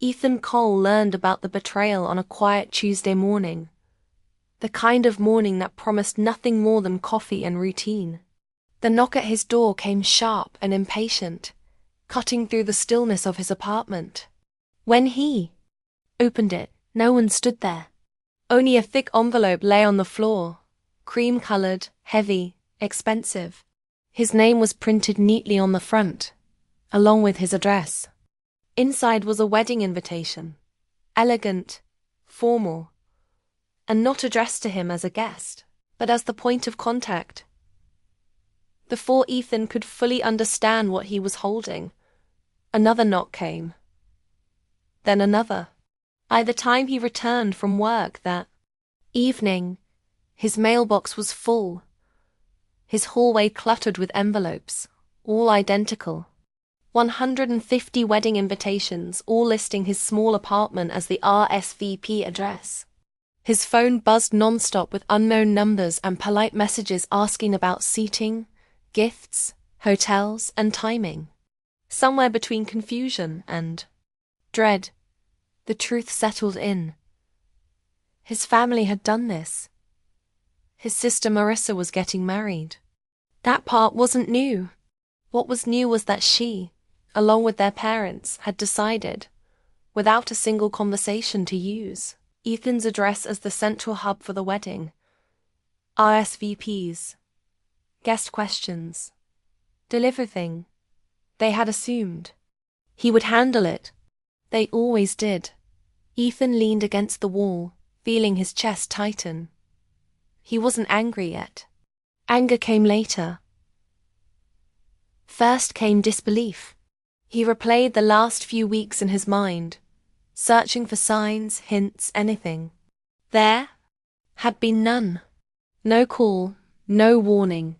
Ethan Cole learned about the betrayal on a quiet Tuesday morning. The kind of morning that promised nothing more than coffee and routine. The knock at his door came sharp and impatient, cutting through the stillness of his apartment. When he opened it, no one stood there. Only a thick envelope lay on the floor, cream-colored, heavy, expensive. His name was printed neatly on the front, along with his address. Inside was a wedding invitation, elegant, formal, and not addressed to him as a guest, but as the point of contact. Before Ethan could fully understand what he was holding, another knock came. Then another. By the time he returned from work that evening, his mailbox was full, his hallway cluttered with envelopes, all identical. 150 wedding invitations, all listing his small apartment as the RSVP address. His phone buzzed non-stop with unknown numbers and polite messages asking about seating, gifts, hotels, and timing. Somewhere between confusion and dread, the truth settled in. His family had done this. His sister Marissa was getting married. That part wasn't new. What was new was that she, along with their parents, had decided, without a single conversation, to use Ethan's address as the central hub for the wedding. RSVPs, guest questions, delivery. They had assumed he would handle it. They always did. Ethan leaned against the wall, feeling his chest tighten. He wasn't angry yet. Anger came later. First came disbelief. He replayed the last few weeks in his mind, searching for signs, hints, anything. There had been none. No call, no warning.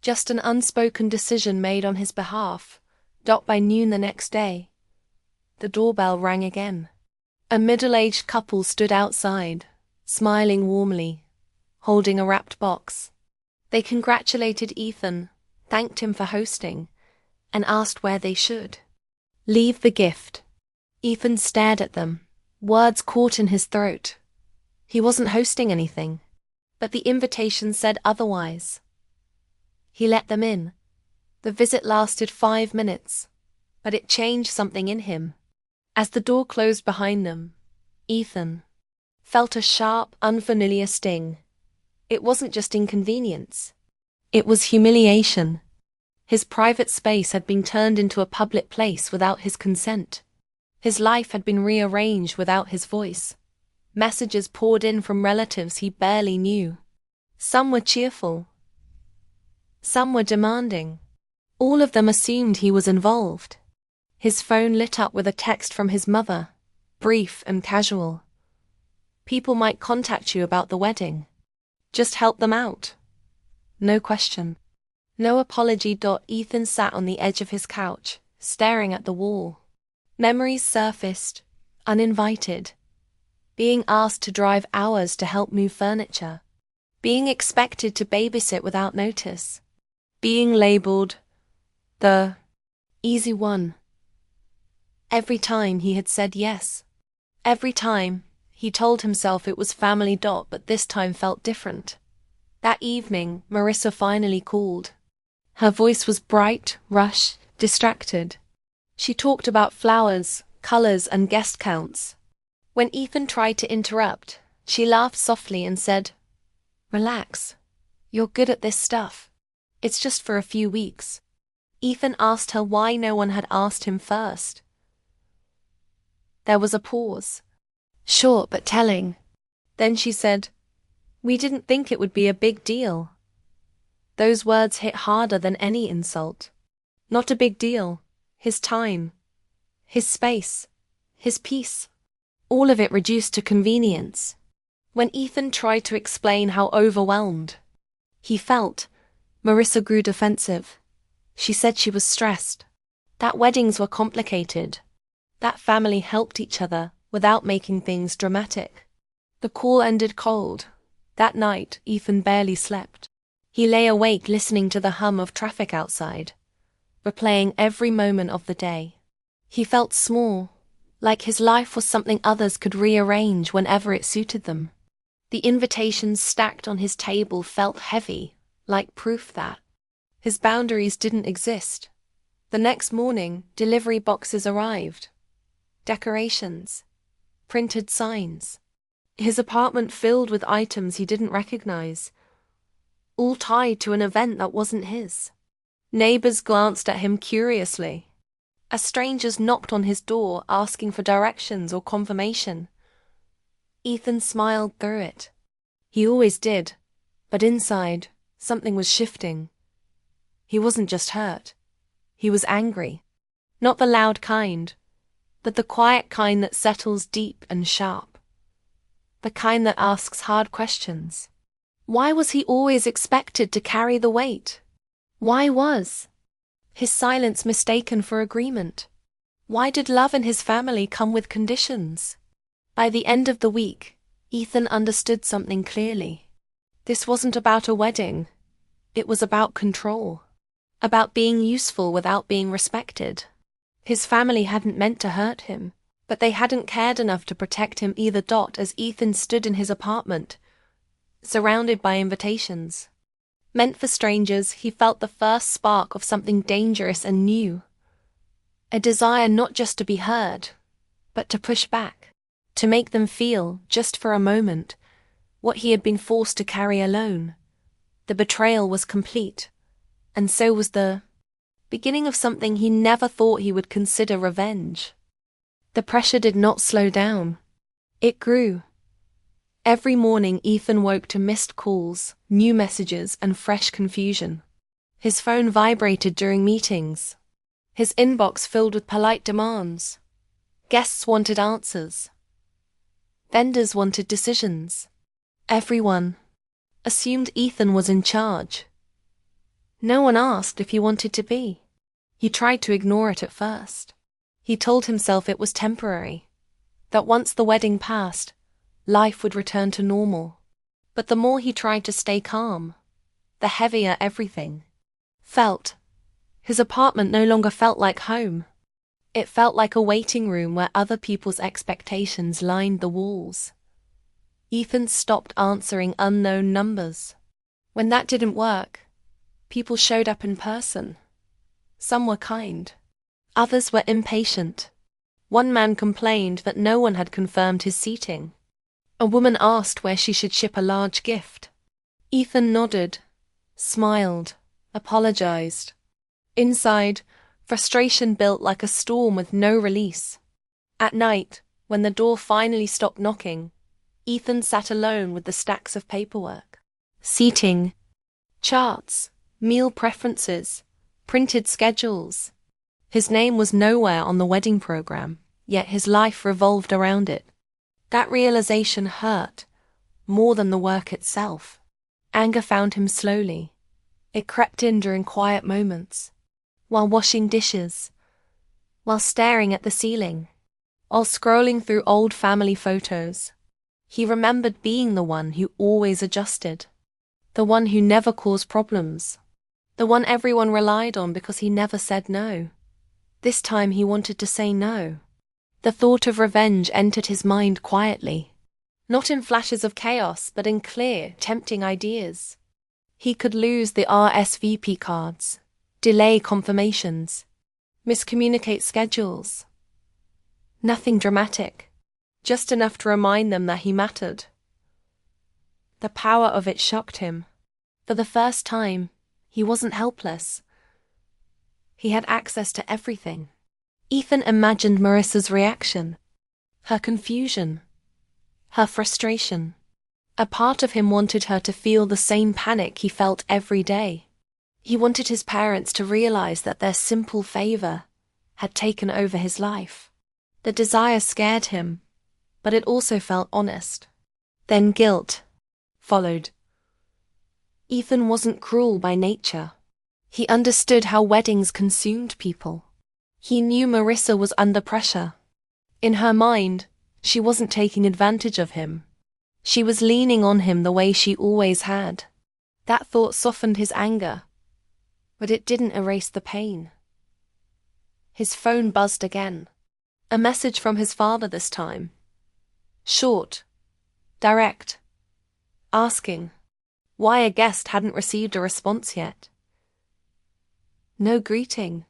Just an unspoken decision made on his behalf. By noon the next day, the doorbell rang again. A middle-aged couple stood outside, smiling warmly, holding a wrapped box. They congratulated Ethan, thanked him for hosting, and asked where they should leave the gift. Ethan stared at them, words caught in his throat. He wasn't hosting anything, but the invitation said otherwise. He let them in. The visit lasted 5 minutes, but it changed something in him. As the door closed behind them, Ethan felt a sharp, unfamiliar sting. It wasn't just inconvenience. It was humiliation. His private space had been turned into a public place without his consent. His life had been rearranged without his voice. Messages poured in from relatives he barely knew. Some were cheerful. Some were demanding. All of them assumed he was involved. His phone lit up with a text from his mother, brief and casual. People might contact you about the wedding. Just help them out. No question. No apology. Ethan sat on the edge of his couch, staring at the wall. Memories surfaced, uninvited. Being asked to drive hours to help move furniture. Being expected to babysit without notice. Being labeled the easy one. Every time he had said yes. Every time he told himself it was family. But this time felt different. That evening, Marissa finally called. Her voice was bright, rushed, distracted. She talked about flowers, colors, and guest counts. When Ethan tried to interrupt, she laughed softly and said, "Relax. You're good at this stuff. It's just for a few weeks." Ethan asked her why no one had asked him first. There was a pause. Short but telling. Then she said, "We didn't think it would be a big deal." Those words hit harder than any insult. Not a big deal. His time. His space. His peace. All of it reduced to convenience. When Ethan tried to explain how overwhelmed he felt, Marissa grew defensive. She said she was stressed. That weddings were complicated. That family helped each other without making things dramatic. The call ended cold. That night, Ethan barely slept. He lay awake listening to the hum of traffic outside, replaying every moment of the day. He felt small, like his life was something others could rearrange whenever it suited them. The invitations stacked on his table felt heavy, like proof that his boundaries didn't exist. The next morning, delivery boxes arrived. Decorations. Printed signs. His apartment filled with items he didn't recognize, all tied to an event that wasn't his. Neighbors glanced at him curiously. As strangers knocked on his door asking for directions or confirmation. Ethan smiled through it. He always did, but inside, something was shifting. He wasn't just hurt. He was angry. Not the loud kind, but the quiet kind that settles deep and sharp. The kind that asks hard questions. Why was he always expected to carry the weight? Why was his silence mistaken for agreement? Why did love in his family come with conditions? By the end of the week, Ethan understood something clearly. This wasn't about a wedding. It was about control. About being useful without being respected. His family hadn't meant to hurt him, but they hadn't cared enough to protect him either. As Ethan stood in his apartment, surrounded by invitations meant for strangers, he felt the first spark of something dangerous and new. A desire not just to be heard, but to push back. To make them feel, just for a moment, what he had been forced to carry alone. The betrayal was complete, and so was the beginning of something he never thought he would consider revenge. The pressure did not slow down. It grew. Every morning Ethan woke to missed calls, new messages, and fresh confusion. His phone vibrated during meetings. His inbox filled with polite demands. Guests wanted answers. Vendors wanted decisions. Everyone assumed Ethan was in charge. No one asked if he wanted to be. He tried to ignore it at first. He told himself it was temporary, that once the wedding passed, life would return to normal. But the more he tried to stay calm, the heavier everything felt. His apartment no longer felt like home. It felt like a waiting room where other people's expectations lined the walls. Ethan stopped answering unknown numbers. When that didn't work, people showed up in person. Some were kind. Others were impatient. One man complained that no one had confirmed his seating. A woman asked where she should ship a large gift. Ethan nodded, smiled, apologized. Inside, frustration built like a storm with no release. At night, when the door finally stopped knocking, Ethan sat alone with the stacks of paperwork. Seating, charts, meal preferences, printed schedules. His name was nowhere on the wedding program, yet his life revolved around it. That realization hurt, more than the work itself. Anger found him slowly. It crept in during quiet moments, while washing dishes, while staring at the ceiling, while scrolling through old family photos. He remembered being the one who always adjusted, the one who never caused problems, the one everyone relied on because he never said no. This time he wanted to say no. The thought of revenge entered his mind quietly, not in flashes of chaos, but in clear, tempting ideas. He could lose the RSVP cards, delay confirmations, miscommunicate schedules. Nothing dramatic, just enough to remind them that he mattered. The power of it shocked him. For the first time, he wasn't helpless. He had access to everything. Ethan imagined Marissa's reaction, her confusion, her frustration. A part of him wanted her to feel the same panic he felt every day. He wanted his parents to realize that their simple favor had taken over his life. The desire scared him, but it also felt honest. Then guilt followed. Ethan wasn't cruel by nature. He understood how weddings consumed people. He knew Marissa was under pressure. In her mind, she wasn't taking advantage of him. She was leaning on him the way she always had. That thought softened his anger, but it didn't erase the pain. His phone buzzed again. A message from his father this time. Short, direct, asking why a guest hadn't received a response yet. No greeting,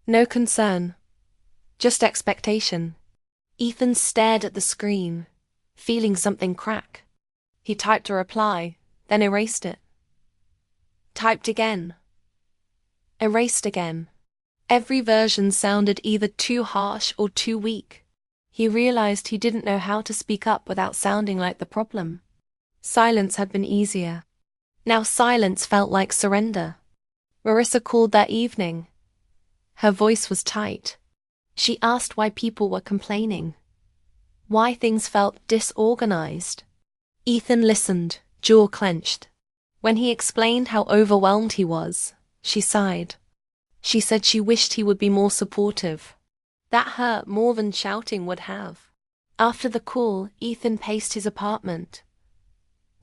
no concern, just expectation. Ethan stared at the screen, feeling something crack. He typed a reply, then erased it. Typed again. Erased again. Every version sounded either too harsh or too weak. He realized he didn't know how to speak up without sounding like the problem. Silence had been easier. Now silence felt like surrender. Marissa called that evening. Her voice was tight. She asked why people were complaining, why things felt disorganized. Ethan listened, jaw clenched. When he explained how overwhelmed he was, she sighed. She said she wished he would be more supportive. That hurt more than shouting would have. After the call, Ethan paced his apartment.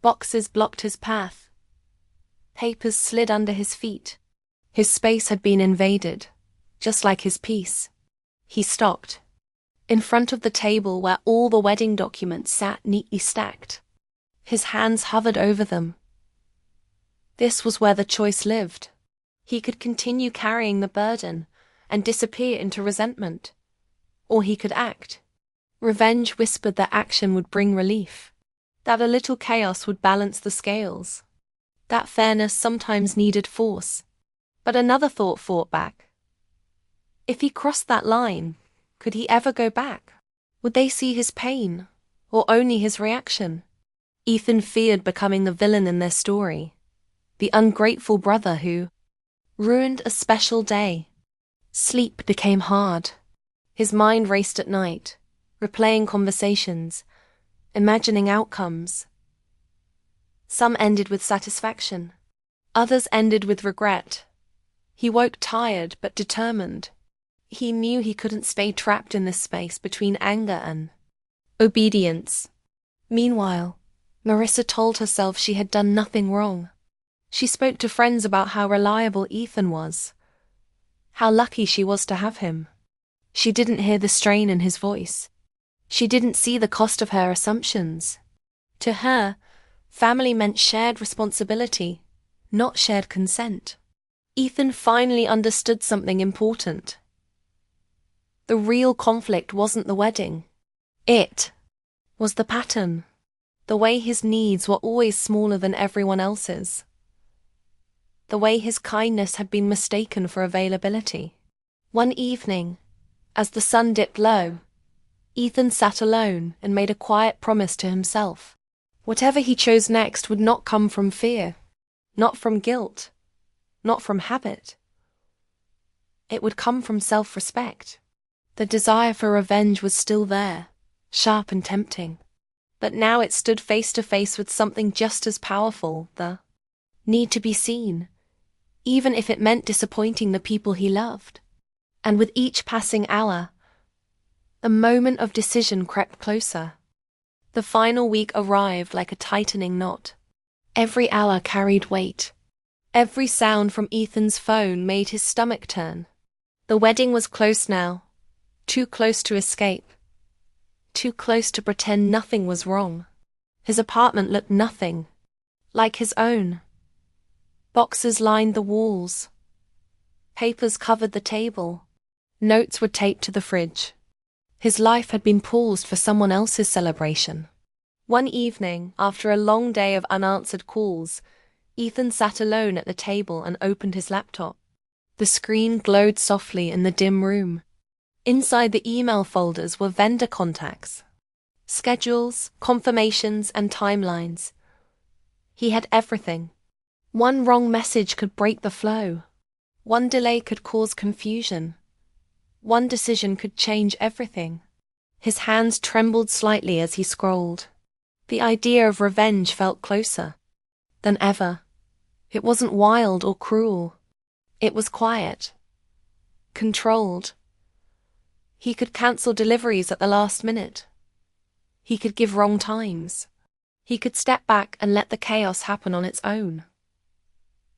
Boxes blocked his path. Papers slid under his feet. His space had been invaded, just like his peace. He stopped. In front of the table where all the wedding documents sat neatly stacked. His hands hovered over them. This was where the choice lived. He could continue carrying the burden and disappear into resentment. Or he could act. Revenge whispered that action would bring relief, that a little chaos would balance the scales, that fairness sometimes needed force. But another thought fought back. If he crossed that line, could he ever go back? Would they see his pain, or only his reaction? Ethan feared becoming the villain in their story, the ungrateful brother who ruined a special day. Sleep became hard. His mind raced at night, replaying conversations, imagining outcomes. Some ended with satisfaction. Others ended with regret. He woke tired but determined. He knew he couldn't stay trapped in this space between anger and obedience. Meanwhile, Marissa told herself she had done nothing wrong. She spoke to friends about how reliable Ethan was, how lucky she was to have him. She didn't hear the strain in his voice. She didn't see the cost of her assumptions. To her, family meant shared responsibility, not shared consent. Ethan finally understood something important. The real conflict wasn't the wedding. It was the pattern, the way his needs were always smaller than everyone else's, the way his kindness had been mistaken for availability. One evening, as the sun dipped low, Ethan sat alone and made a quiet promise to himself. Whatever he chose next would not come from fear, not from guilt, not from habit. It would come from self-respect. The desire for revenge was still there, sharp and tempting. But now it stood face to face with something just as powerful, the need to be seen, even if it meant disappointing the people he loved. And with each passing hour, the moment of decision crept closer. The final week arrived like a tightening knot. Every hour carried weight. Every sound from Ethan's phone made his stomach turn. The wedding was close now, too close to escape, too close to pretend nothing was wrong. His apartment looked nothing like his own. Boxes lined the walls. Papers covered the table. Notes were taped to the fridge. His life had been paused for someone else's celebration. One evening, after a long day of unanswered calls, Ethan sat alone at the table and opened his laptop. The screen glowed softly in the dim room. Inside the email folders were vendor contacts, schedules, confirmations, and timelines. He had everything. One wrong message could break the flow. One delay could cause confusion. One decision could change everything. His hands trembled slightly as he scrolled. The idea of revenge felt closer than ever. It wasn't wild or cruel. It was quiet, controlled. He could cancel deliveries at the last minute. He could give wrong times. He could step back and let the chaos happen on its own.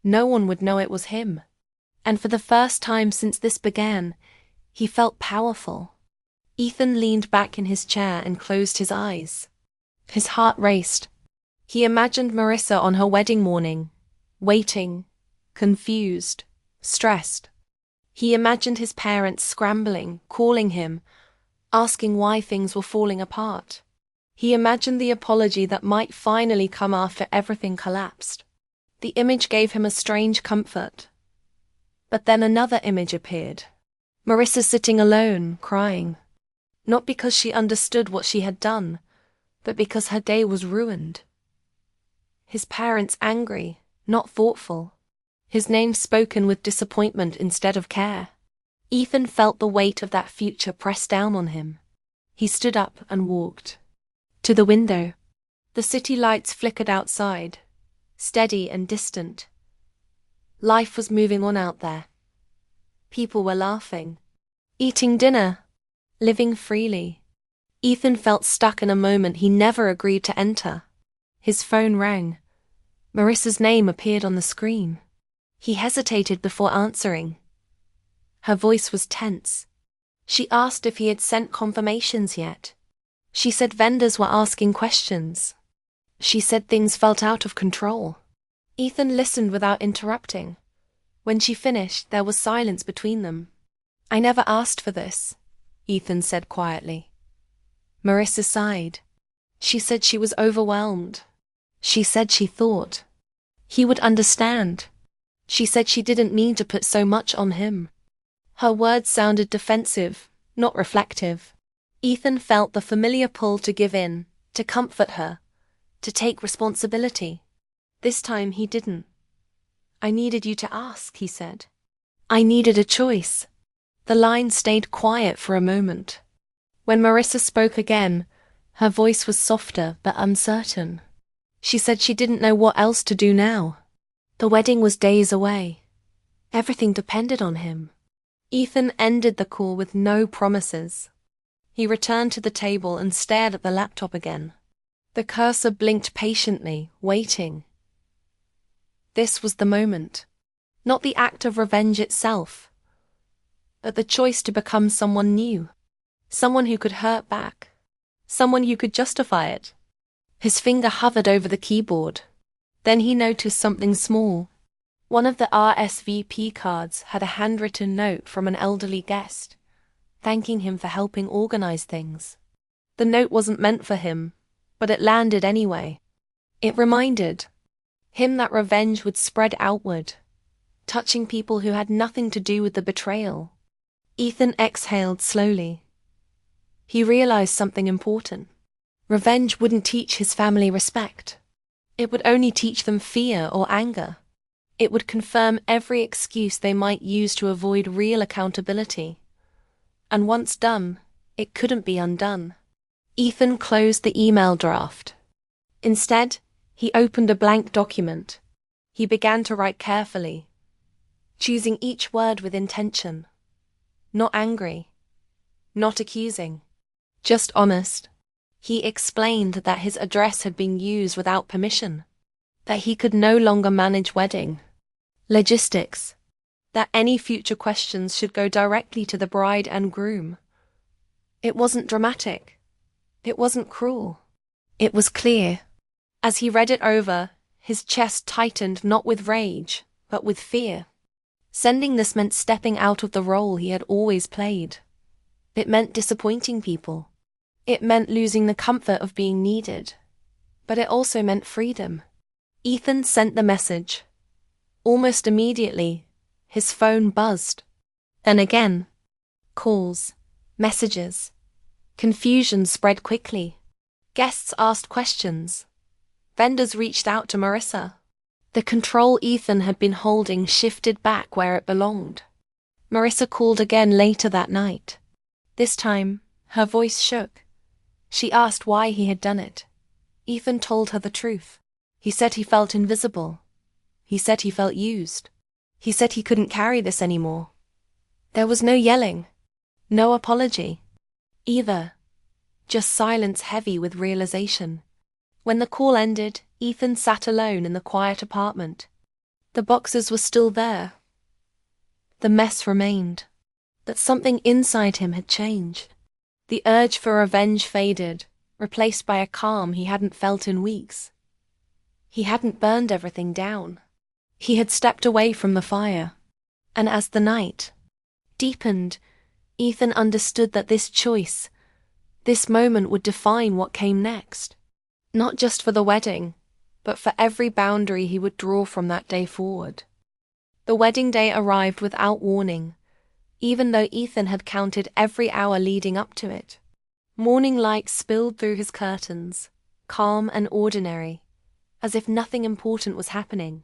No one would know it was him. And for the first time since this began, he felt powerful. Ethan leaned back in his chair and closed his eyes. His heart raced. He imagined Marissa on her wedding morning, waiting, confused, stressed. He imagined his parents scrambling, calling him, asking why things were falling apart. He imagined the apology that might finally come after everything collapsed. The image gave him a strange comfort. But then another image appeared. Marissa sitting alone, crying. Not because she understood what she had done, but because her day was ruined. His parents angry, not thoughtful. His name spoken with disappointment instead of care. Ethan felt the weight of that future press down on him. He stood up and walked to the window. The city lights flickered outside, steady and distant. Life was moving on out there. People were laughing, eating dinner, living freely. Ethan felt stuck in a moment he never agreed to enter. His phone rang. Marissa's name appeared on the screen. He hesitated before answering. Her voice was tense. She asked if he had sent confirmations yet. She said vendors were asking questions. She said things felt out of control. Ethan listened without interrupting. When she finished, there was silence between them. "I never asked for this," Ethan said quietly. Marissa sighed. She said she was overwhelmed. She said she thought he would understand. She said she didn't mean to put so much on him. Her words sounded defensive, not reflective. Ethan felt the familiar pull to give in, to comfort her, to take responsibility. This time he didn't. "I needed you to ask," he said. "I needed a choice." The line stayed quiet for a moment. When Marissa spoke again, her voice was softer but uncertain. She said she didn't know what else to do now. The wedding was days away. Everything depended on him. Ethan ended the call with no promises. He returned to the table and stared at the laptop again. The cursor blinked patiently, waiting. This was the moment. Not the act of revenge itself, but the choice to become someone new. Someone who could hurt back. Someone who could justify it. His finger hovered over the keyboard. Then he noticed something small. One of the RSVP cards had a handwritten note from an elderly guest, thanking him for helping organize things. The note wasn't meant for him, but it landed anyway. It reminded him that revenge would spread outward, touching people who had nothing to do with the betrayal. Ethan exhaled slowly. He realized something important. Revenge wouldn't teach his family respect. It would only teach them fear or anger. It would confirm every excuse they might use to avoid real accountability. And once done, it couldn't be undone. Ethan closed the email draft. Instead, he opened a blank document. He began to write carefully, choosing each word with intention. Not angry, not accusing, just honest. He explained that his address had been used without permission, that he could no longer manage wedding logistics, that any future questions should go directly to the bride and groom. It wasn't dramatic. It wasn't cruel. It was clear. As he read it over, his chest tightened not with rage, but with fear. Sending this meant stepping out of the role he had always played. It meant disappointing people. It meant losing the comfort of being needed. But it also meant freedom. Ethan sent the message. Almost immediately, his phone buzzed. And again. Calls, messages. Confusion spread quickly. Guests asked questions. Vendors reached out to Marissa. The control Ethan had been holding shifted back where it belonged. Marissa called again later that night. This time, her voice shook. She asked why he had done it. Ethan told her the truth. He said he felt invisible. He said he felt used. He said he couldn't carry this anymore. There was no yelling, no apology, either. Just silence heavy with realization. When the call ended, Ethan sat alone in the quiet apartment. The boxes were still there. The mess remained. But something inside him had changed. The urge for revenge faded, replaced by a calm he hadn't felt in weeks. He hadn't burned everything down. He had stepped away from the fire. And as the night deepened, Ethan understood that this choice, this moment would define what came next. Not just for the wedding, but for every boundary he would draw from that day forward. The wedding day arrived without warning, even though Ethan had counted every hour leading up to it. Morning light spilled through his curtains, calm and ordinary, as if nothing important was happening.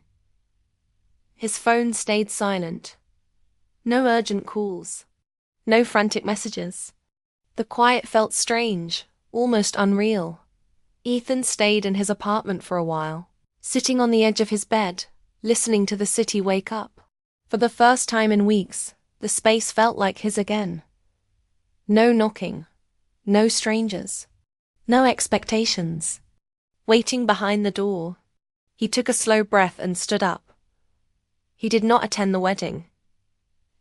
His phone stayed silent. No urgent calls. No frantic messages. The quiet felt strange, almost unreal. Ethan stayed in his apartment for a while, sitting on the edge of his bed, listening to the city wake up. For the first time in weeks, the space felt like his again. No knocking. No strangers. No expectations. Waiting behind the door, he took a slow breath and stood up. He did not attend the wedding.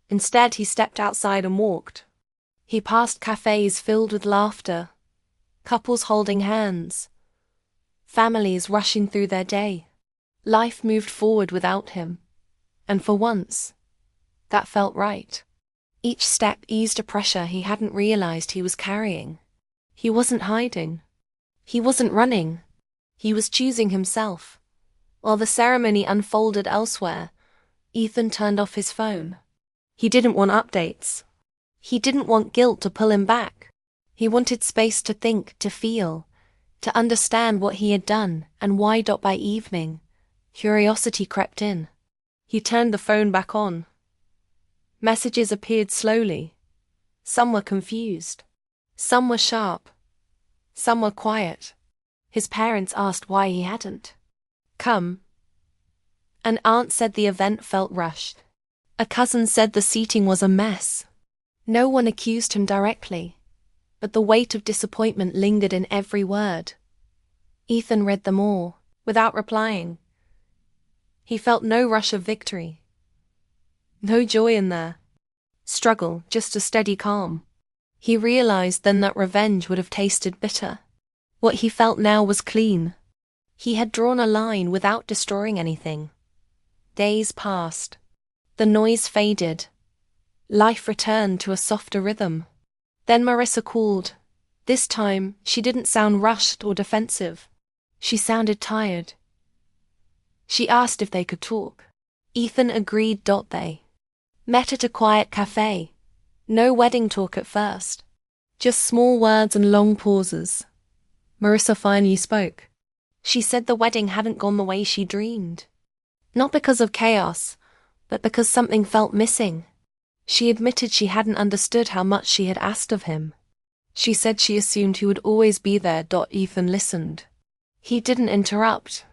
Instead, he stepped outside and walked. He passed cafes filled with laughter, couples holding hands, families rushing through their day. Life moved forward without him, and for once, that felt right. Each step eased a pressure he hadn't realized he was carrying. He wasn't hiding. He wasn't running. He was choosing himself. While the ceremony unfolded elsewhere, Ethan turned off his phone. He didn't want updates. He didn't want guilt to pull him back. He wanted space to think, to feel, to understand what he had done and why. By evening, curiosity crept in. He turned the phone back on. Messages appeared slowly. Some were confused. Some were sharp. Some were quiet. His parents asked why he hadn't come. An aunt said the event felt rushed. A cousin said the seating was a mess. No one accused him directly, but the weight of disappointment lingered in every word. Ethan read them all, without replying. He felt no rush of victory. No joy in there. Struggle, just a steady calm. He realized then that revenge would have tasted bitter. What he felt now was clean. He had drawn a line without destroying anything. Days passed. The noise faded. Life returned to a softer rhythm. Then Marissa called. This time, she didn't sound rushed or defensive. She sounded tired. She asked if they could talk. Ethan agreed. They met at a quiet cafe. No wedding talk at first. Just small words and long pauses. Marissa finally spoke. She said the wedding hadn't gone the way she dreamed. Not because of chaos, but because something felt missing. She admitted she hadn't understood how much she had asked of him. She said she assumed he would always be there. Ethan listened. He didn't interrupt.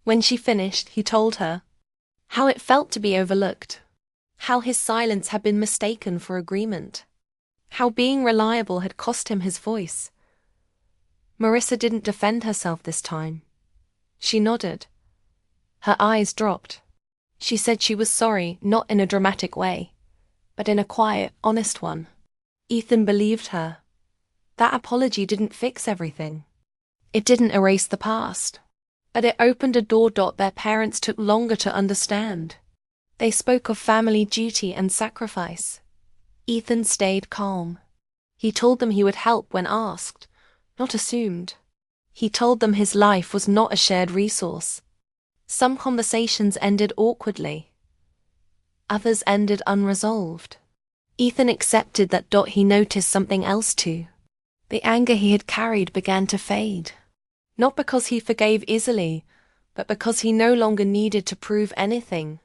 When she finished, he told her how it felt to be overlooked, how his silence had been mistaken for agreement, how being reliable had cost him his voice. Marissa didn't defend herself this time. She nodded. Her eyes dropped. She said she was sorry, not in a dramatic way, but in a quiet, honest one. Ethan believed her. That apology didn't fix everything. It didn't erase the past. But it opened a door. Their parents took longer to understand. They spoke of family duty and sacrifice. Ethan stayed calm. He told them he would help when asked, not assumed. He told them his life was not a shared resource. Some conversations ended awkwardly. Others ended unresolved. Ethan accepted that. He noticed something else too. The anger he had carried began to fade. Not because he forgave easily, but because he no longer needed to prove anything.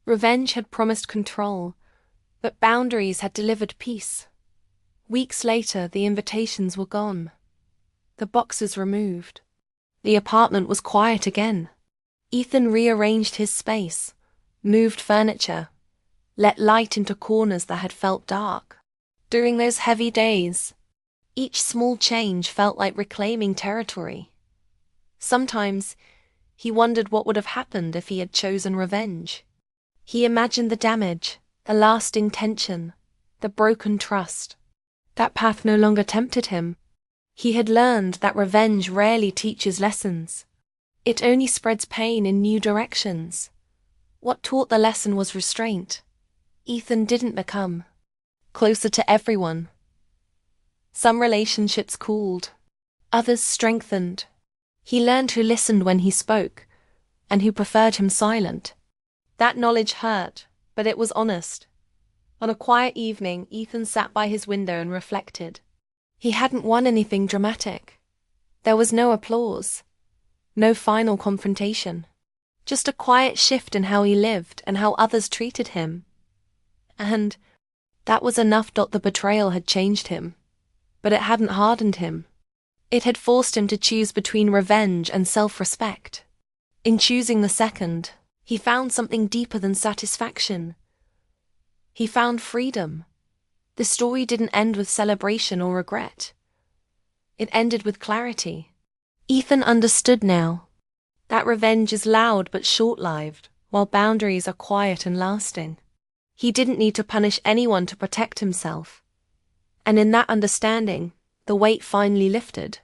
Revenge had promised control, but boundaries had delivered peace. Weeks later, the invitations were gone. The boxes removed. The apartment was quiet again. Ethan rearranged his space, moved furniture, let light into corners that had felt dark. During those heavy days, each small change felt like reclaiming territory. Sometimes, he wondered what would have happened if he had chosen revenge. He imagined the damage, the lasting tension, the broken trust. That path no longer tempted him. He had learned that revenge rarely teaches lessons. It only spreads pain in new directions. What taught the lesson was restraint. Ethan didn't become closer to everyone. Some relationships cooled, others strengthened. He learned who listened when he spoke, and who preferred him silent. That knowledge hurt, but it was honest. On a quiet evening, Ethan sat by his window and reflected. He hadn't won anything dramatic. There was no applause, no final confrontation. Just a quiet shift in how he lived and how others treated him. And that was enough. The betrayal had changed him, but it hadn't hardened him. It had forced him to choose between revenge and self-respect. In choosing the second, he found something deeper than satisfaction. He found freedom. The story didn't end with celebration or regret. It ended with clarity. Ethan understood now that revenge is loud but short-lived, while boundaries are quiet and lasting. He didn't need to punish anyone to protect himself. And in that understanding, the weight finally lifted.